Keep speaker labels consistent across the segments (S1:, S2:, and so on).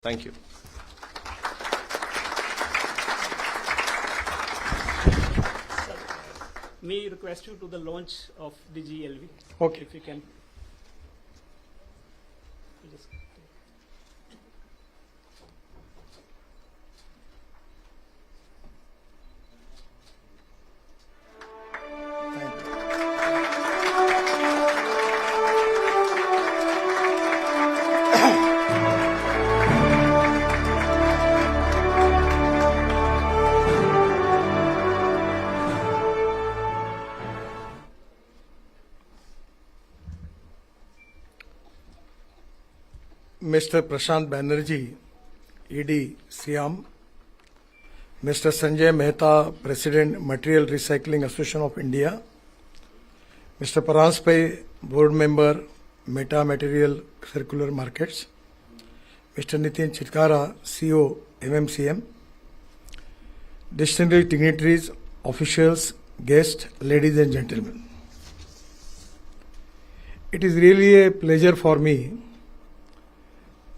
S1: Thank you.
S2: May I request you to the launch of DigiELV?
S1: Okay.
S2: If you can. Just
S3: Mr. Prashant Banerjee, ED, Siam, Mr. Sanjay Mehta, President, Material Recycling Association of India, Mr. Paranspai, Board Member, Meta Material Circular Markets, Mr. Nitin Chitkara, CEO, MMCM, distinguished dignitaries, officials, guests, ladies and gentlemen. It is really a pleasure for me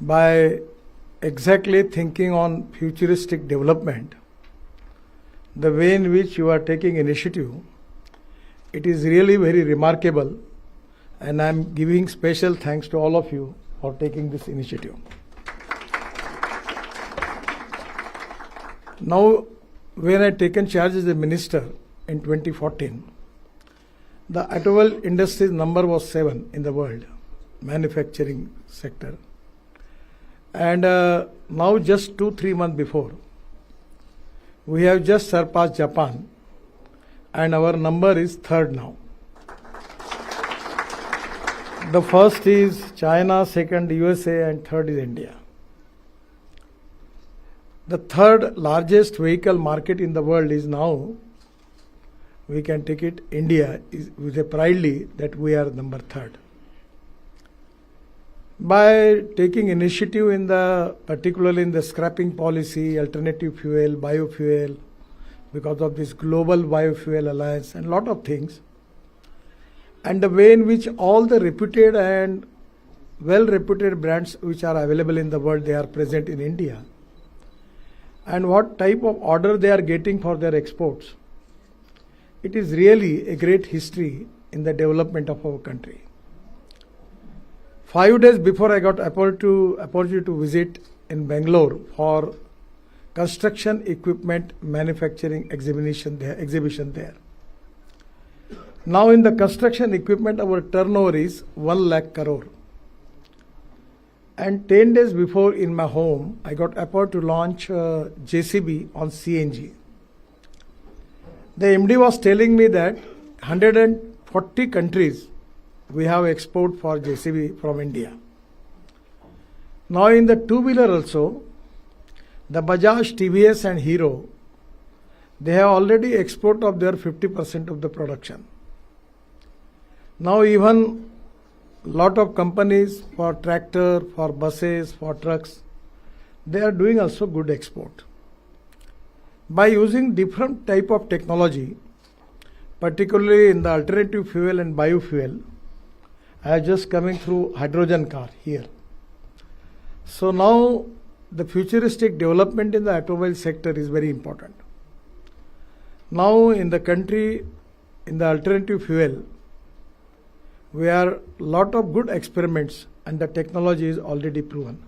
S3: by exactly thinking on futuristic development, the way in which you are taking initiative, it is really very remarkable, and I am giving special thanks to all of you for taking this initiative. Now, when I taken charge as a minister in 2014, the automobile industry's number was 7 in the world, manufacturing sector. And now just 2-3 months before, we have just surpassed Japan, and our number is 3rd now. The first is China, second USA, and 3rd is India. The 3rd largest vehicle market in the world is now, we can take it, India, is with a proudly that we are number 3rd. By taking initiative in particularly in the scrapping policy, alternative fuel, biofuel, because of this global biofuel alliance and lot of things, and the way in which all the reputed and well-reputed brands which are available in the world, they are present in India, and what type of order they are getting for their exports, it is really a great history in the development of our country. 5 days before I got opportunity to visit in Bangalore for construction equipment manufacturing exhibition there. Now in the construction equipment, our turnover is 1 lakh crore. And 10 days before in my home, I got opportunity to launch JCB on CNG. The MD was telling me that 140 countries we have export for JCB from India. Now in the two-wheeler also, the Bajaj, TVS and Hero, they have already export of their 50% of the production. Now even lot of companies for tractor, for buses, for trucks, they are doing also good export. By using different type of technology, particularly in the alternative fuel and biofuel, I am just coming through hydrogen car here. So now the futuristic development in the automobile sector is very important. Now in the country, in the alternative fuel, we are lot of good experiments and the technology is already proven.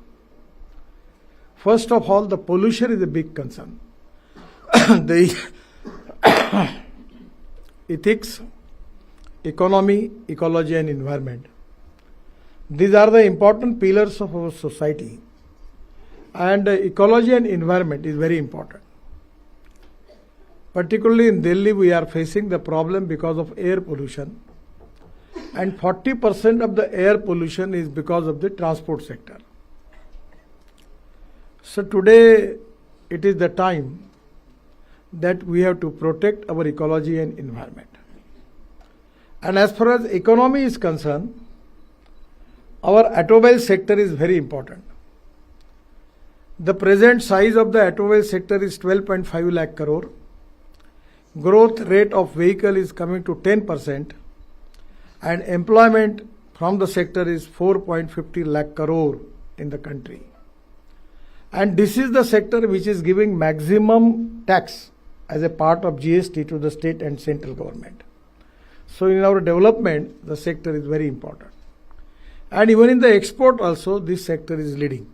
S3: First of all, the pollution is a big concern. The ethics, economy, ecology and environment. These are the important pillars of our society, and ecology and environment is very important. Particularly in Delhi, we are facing the problem because of air pollution, and 40% of the air pollution is because of the transport sector. So today it is the time that we have to protect our ecology and environment. And as far as economy is concerned, our automobile sector is very important. The present size of the automobile sector is 12.5 lakh crore. Growth rate of vehicle is coming to 10%, and employment from the sector is 4.50 lakh crore in the country. And this is the sector which is giving maximum tax as a part of GST to the state and central government. So in our development, the sector is very important. And even in the export also, this sector is leading.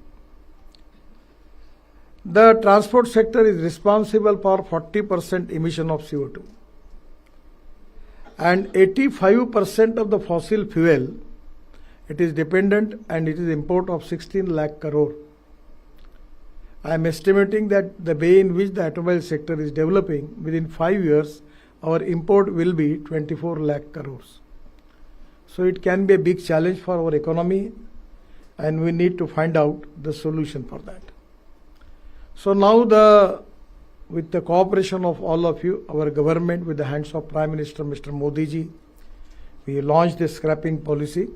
S3: The transport sector is responsible for 40% emission of CO2. And 85% of the fossil fuel, it is dependent and it is import of 16 lakh crore. I am estimating that the way in which the automobile sector is developing, within 5 years, our import will be 24 lakh crores. So it can be a big challenge for our economy, and we need to find out the solution for that. So now with the cooperation of all of you, our government with the hands of Prime Minister Mr. Modi ji, we launched this scrapping policy,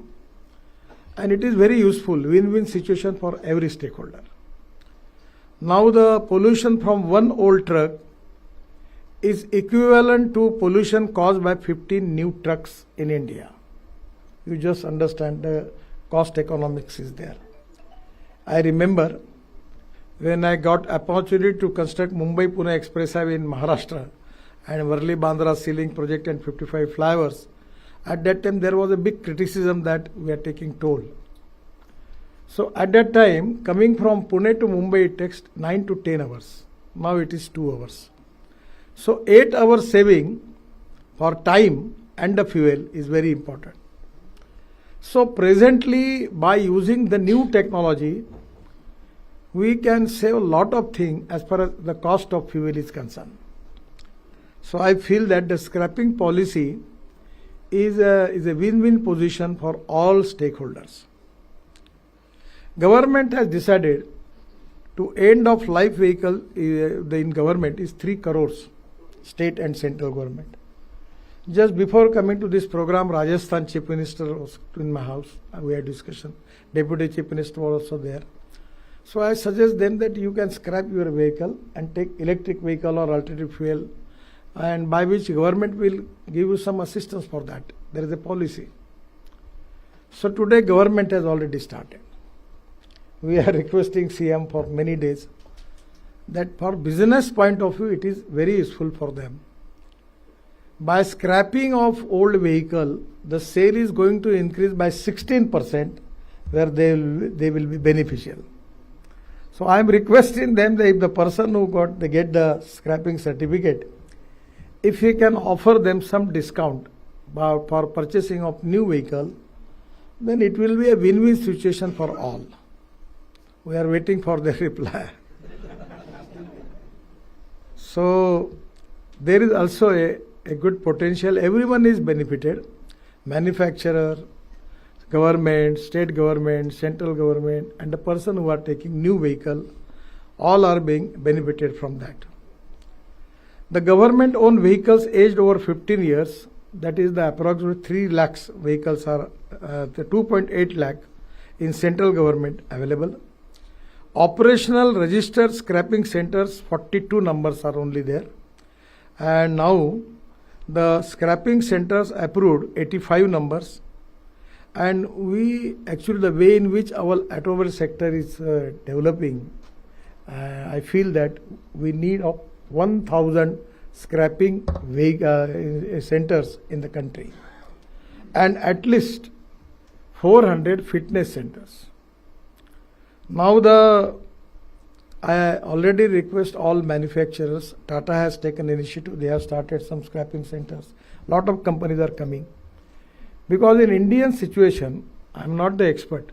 S3: and it is very useful, win-win situation for every stakeholder. Now the pollution from one old truck is equivalent to pollution caused by 15 new trucks in India. You just understand the cost economics is there. I remember when I got opportunity to construct Mumbai-Pune Express Highway in Maharashtra and Worli-Bandra ceiling project and 55 flyovers, at that time there was a big criticism that we are taking toll. So at that time, coming from Pune to Mumbai, it takes 9 to 10 hours. Now it is 2 hours. So 8 hours saving for time and the fuel is very important. So presently, by using the new technology, we can save a lot of things as far as the cost of fuel is concerned. So I feel that the scrapping policy is a win-win position for all stakeholders. Government has decided to end of life vehicle in government is 3 crores, state and central government. Just before coming to this program, Rajasthan Chief Minister was in my house. We had discussion. Deputy Chief Minister was also there. So I suggest them that you can scrap your vehicle and take electric vehicle or alternative fuel, and by which government will give you some assistance for that. There is a policy. So today government has already started. We are requesting CM for many days that for business point of view, it is very useful for them. By scrapping of old vehicle, the sale is going to increase by 16%, where they will be beneficial. So I am requesting them that if the person who get the scrapping certificate, if he can offer them some discount for purchasing of new vehicle, then it will be a win-win situation for all. We are waiting for their reply. So there is also a good potential. Everyone is benefited. Manufacturer, government, state government, central government, and the person who are taking new vehicle, all are being benefited from that. The government owned vehicles aged over 15 years, that is the approximately 3 lakhs vehicles are, the 2.8 lakh in central government available. Operational registered scrapping centers, 42 numbers are only there. And now the scrapping centers approved 85 numbers. And we actually, the way in which our automobile sector is developing, I feel that we need 1,000 scrapping centers in the country, and at least 400 fitness centers. Now I already request all manufacturers. Tata has taken initiative. They have started some scrapping centers. Lot of companies are coming. Because in Indian situation, I am not the expert,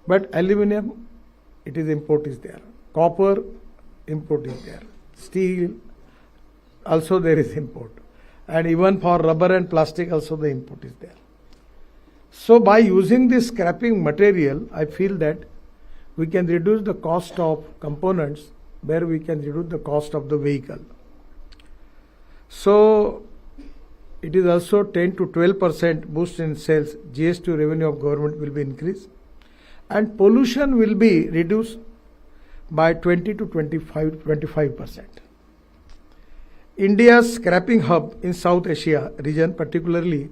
S3: but aluminum, it is import is there. Copper, import is there. Steel, also there is import. And even for rubber and plastic also the import is there. So by using this scrapping material, I feel that we can reduce the cost of components, where we can reduce the cost of the vehicle. So it is also 10 to 12% boost in sales. GST revenue of government will be increased, and pollution will be reduced by 20 to 25%. India's scrapping hub in South Asia region, particularly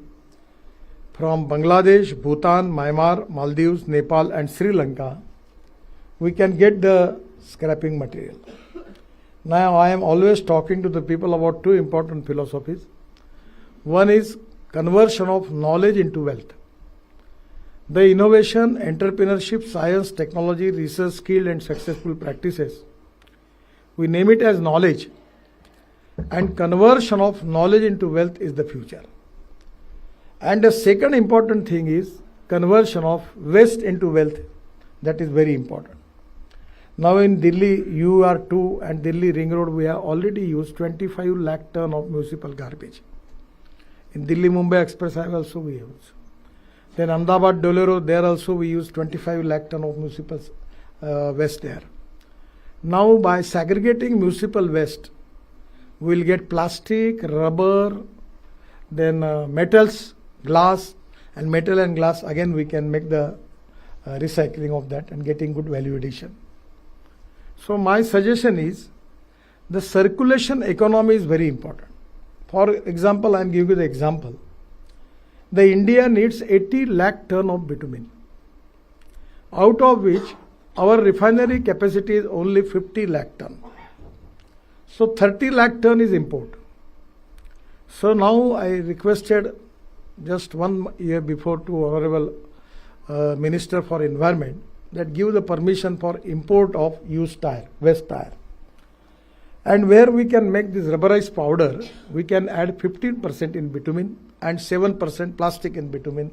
S3: from Bangladesh, Bhutan, Myanmar, Maldives, Nepal and Sri Lanka, we can get the scrapping material. Now I am always talking to the people about two important philosophies. One is conversion of knowledge into wealth. The innovation, entrepreneurship, science, technology, research, skilled and successful practices, we name it as knowledge, and conversion of knowledge into wealth is the future. And the second important thing is conversion of waste into wealth. That is very important. Now in Delhi UR2 and Delhi Ring Road, we have already used 25 lakh ton of municipal garbage. In Delhi Mumbai Express Highway also we use. Then Ahmedabad Dolero, there also we use 25 lakh ton of municipal waste there. Now by segregating municipal waste, we will get plastic, rubber, then metals, glass, and metal and glass again we can make the recycling of that and getting good value addition. So my suggestion is the circulation economy is very important. For example, I am giving you the example. The India needs 80 lakh ton of bitumen, out of which our refinery capacity is only 50 lakh ton. So 30 lakh ton is import. So now I requested just 1 year before to Honorable Minister for Environment that give the permission for import of used tire, waste tire. And where we can make this rubberized powder, we can add 15% in bitumen and 7% plastic in bitumen,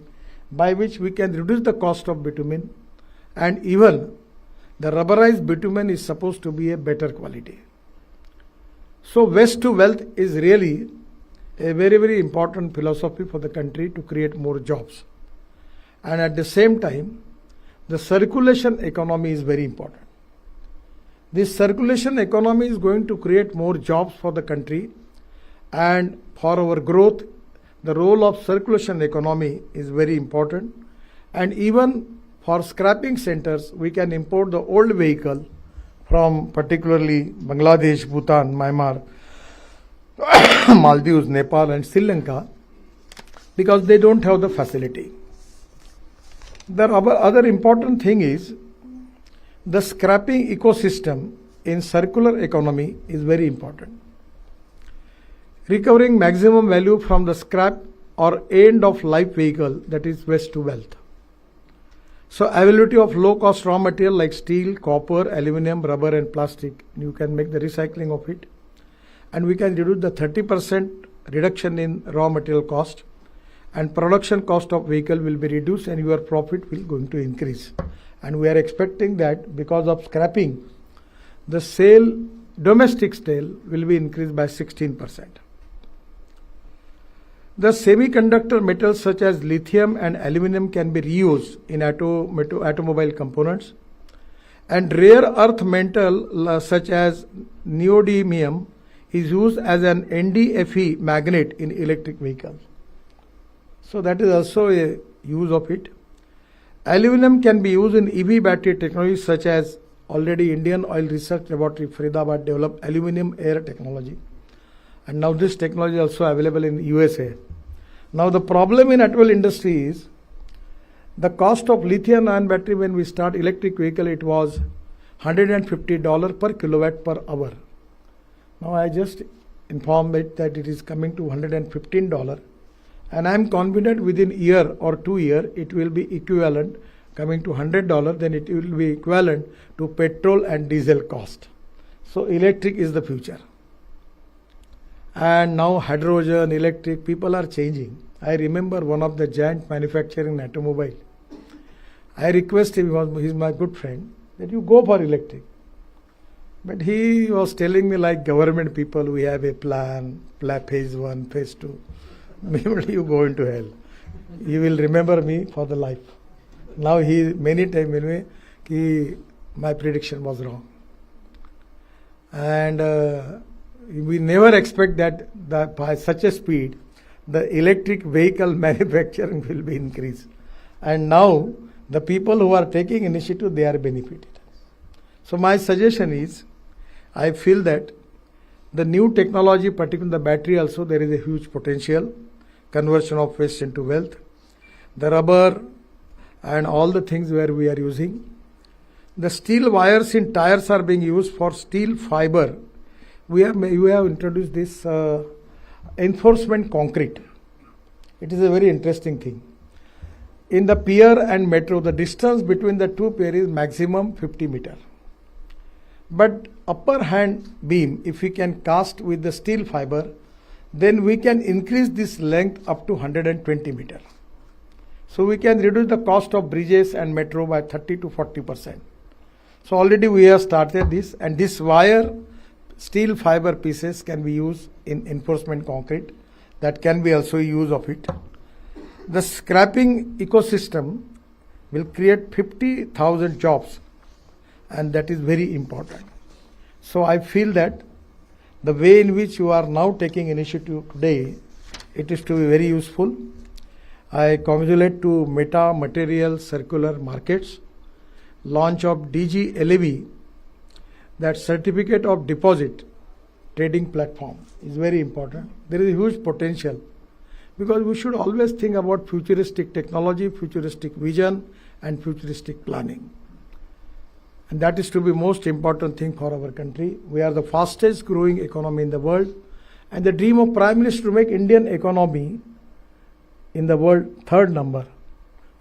S3: by which we can reduce the cost of bitumen, and even the rubberized bitumen is supposed to be a better quality. So waste to wealth is really a very, very important philosophy for the country to create more jobs. And at the same time, the circulation economy is very important. This circulation economy is going to create more jobs for the country, and for our growth, the role of circulation economy is very important. And even for scrapping centers, we can import the old vehicle from particularly Bangladesh, Bhutan, Myanmar, Maldives, Nepal and Sri Lanka, because they don't have the facility. The other important thing is the scrapping ecosystem in circular economy is very important. Recovering maximum value from the scrap or end of life vehicle, that is waste to wealth. So availability of low cost raw material like steel, copper, aluminum, rubber and plastic, you can make the recycling of it. And we can reduce the 30% reduction in raw material cost, and production cost of vehicle will be reduced and your profit will going to increase. And we are expecting that because of scrapping, the domestic sale will be increased by 16%. The semiconductor metals such as lithium and aluminum can be reused in automobile components, and rare earth metal such as neodymium is used as an NDFE magnet in electric vehicles. So that is also a use of it. Aluminum can be used in EV battery technology such as already Indian Oil Research Laboratory Faridabad developed aluminum air technology, and now this technology is also available in USA. Now the problem in automobile industry is the cost of lithium ion battery. When we start electric vehicle, it was $150 per kilowatt per hour. Now I just informed it that it is coming to $115, and I am confident within a year or 2 years it will be equivalent, coming to $100, then it will be equivalent to petrol and diesel cost. So electric is the future. And now hydrogen, electric, people are changing. I remember one of the giant manufacturing automobile. I requested him, he's my good friend, that you go for electric. But he was telling me like government people, we have a plan, phase 1, phase 2. Maybe you go into hell. He will remember me for the life. Now he many times tell me that my prediction was wrong. And we never expect that by such a speed, the electric vehicle manufacturing will be increased. And now the people who are taking initiative, they are benefited. So my suggestion is, I feel that the new technology, particularly the battery also, there is a huge potential, conversion of waste into wealth. The rubber and all the things where we are using. The steel wires in tires are being used for steel fiber. We have introduced this enforcement concrete. It is a very interesting thing. In the pier and metro, the distance between the two piers is maximum 50 meter. But upper hand beam, if we can cast with the steel fiber, then we can increase this length up to 120 meter. So we can reduce the cost of bridges and metro by 30 to 40%. So already we have started this, and this wire steel fiber pieces can be used in enforcement concrete. That can be also use of it. The scrapping ecosystem will create 50,000 jobs, and that is very important. So I feel that the way in which you are now taking initiative today, it is to be very useful. I congratulate to Meta Material Circular Markets, launch of DigiELV, that certificate of deposit trading platform is very important. There is a huge potential, because we should always think about futuristic technology, futuristic vision, and futuristic planning. And that is to be most important thing for our country. We are the fastest growing economy in the world, and the dream of Prime Minister to make Indian economy in the world third number.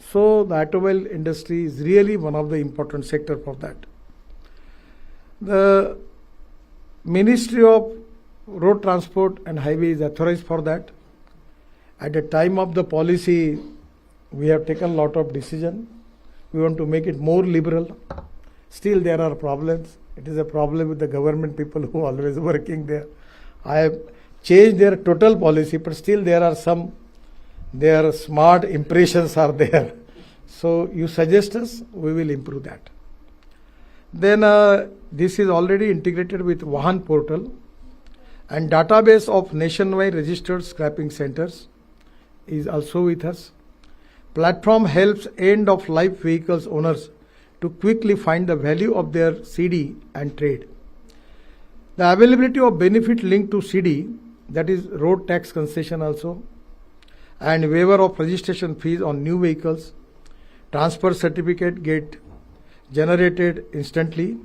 S3: So the automobile industry is really one of the important sector for that. The Ministry of Road Transport and Highway is authorized for that. At the time of the policy, we have taken a lot of decision. We want to make it more liberal. Still there are problems. It is a problem with the government people who are always working there. I have changed their total policy, but still there are some, their smart impressions are there. So you suggest us, we will improve that. Then this is already integrated with Vahan portal and database of nationwide registered scrapping centers is also with us. Platform helps end-of-life vehicles owners to quickly find the value of their CD and trade. The availability of benefit linked to CD, that is road tax concession also, and waiver of registration fees on new vehicles, transfer certificate get generated instantly,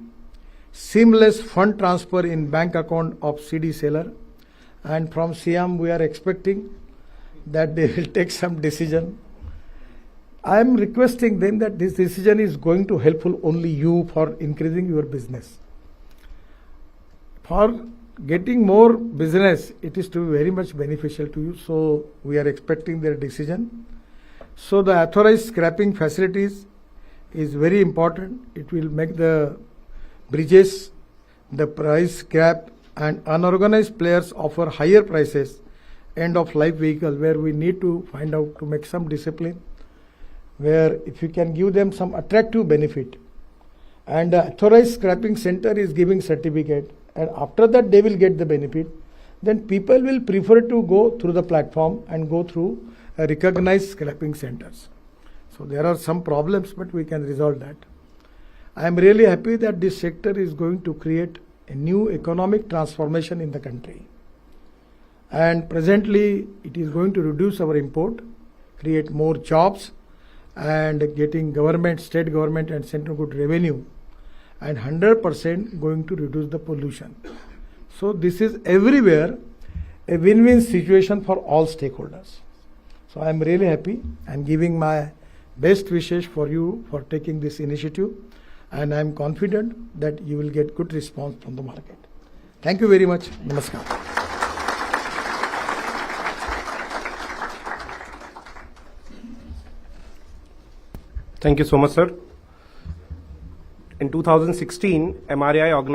S3: seamless fund transfer in bank account of CD seller, and from CM we are expecting that they will take some decision. I am requesting them that this decision is going to helpful only you for increasing your business. For getting more business, it is to be very much beneficial to you. So we are expecting their decision. So the authorized scrapping facilities is very important. It will make the bridges, the price scrap, and unorganized players offer higher prices end of life vehicle, where we need to find out to make some discipline, where if you can give them some attractive benefit, and the authorized scrapping center is giving certificate, and after that they will get the benefit, then people will prefer to go through the platform and go through recognized scrapping centers. So there are some problems, but we can resolve that. I am really happy that this sector is going to create a new economic transformation in the country. And presently it is going to reduce our import, create more jobs, and getting government, state government and central good revenue, and 100% going to reduce the pollution. So this is everywhere a win-win situation for all stakeholders. So I am really happy and giving my best wishes for you for taking this initiative, and I am confident that you will get good response from the market. Thank you very much. Namaskar.
S1: Thank you so much, sir. In 2016, MRAI organized